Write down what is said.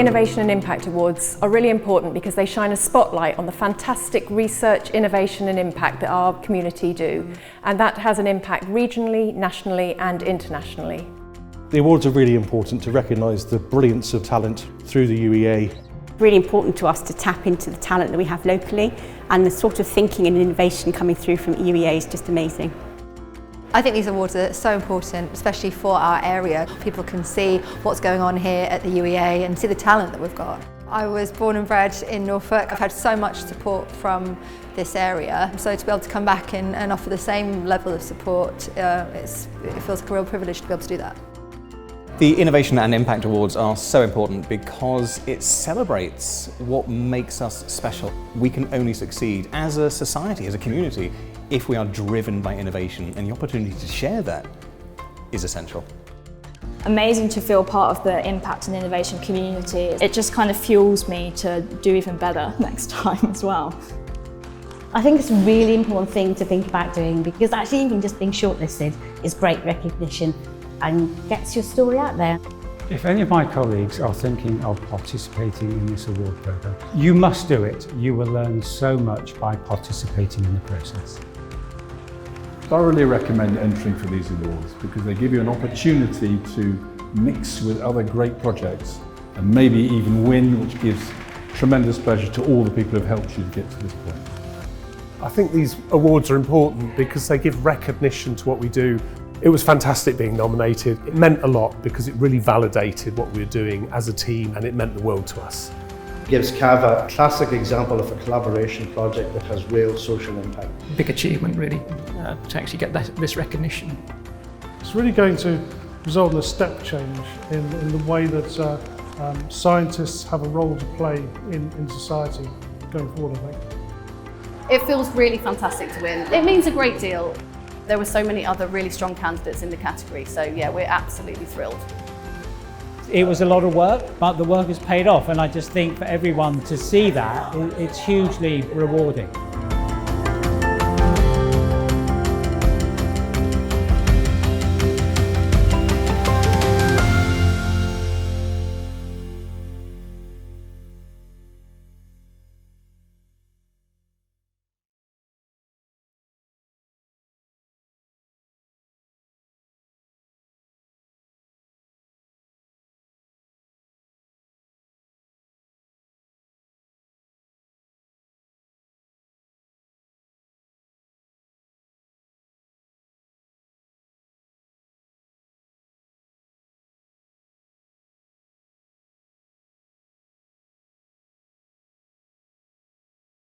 Innovation and Impact Awards are really important because they shine a spotlight on the fantastic research, innovation and impact that our community do. And that has an impact regionally, nationally and internationally. The awards are really important to recognise the brilliance of talent through the UEA. Really important to us to tap into the talent that we have locally, and the sort of thinking and innovation coming through from UEA is just amazing. I think these awards are so important, especially for our area. People can see what's going on here at the UEA and see the talent that we've got. I was born and bred in Norfolk. I've had so much support from this area, so to be able to come back and offer the same level of support, it feels like a real privilege to be able to do that. The Innovation and Impact Awards are so important because it celebrates what makes us special. We can only succeed as a society, as a community, if we are driven by innovation, and the opportunity to share that is essential. Amazing to feel part of the impact and innovation community. It just kind of fuels me to do even better next time as well. I think it's a really important thing to think about doing, because actually even just being shortlisted is great recognition and gets your story out there. If any of my colleagues are thinking of participating in this award programme, you must do it. You will learn so much by participating in the process. Thoroughly recommend entering for these awards because they give you an opportunity to mix with other great projects and maybe even win, which gives tremendous pleasure to all the people who have helped you to get to this point. I think these awards are important because they give recognition to what we do. It was fantastic being nominated. It meant a lot because it really validated what we were doing as a team, and it meant the world to us. It gives CAV a classic example of a collaboration project that has real social impact. Big achievement really, to actually get this recognition. It's really going to result in a step change in the way that scientists have a role to play in society going forward, I think. It feels really fantastic to win. It means a great deal. There were so many other really strong candidates in the category, so yeah, we're absolutely thrilled. It was a lot of work, but the work has paid off, and I just think for everyone to see that, it's hugely rewarding.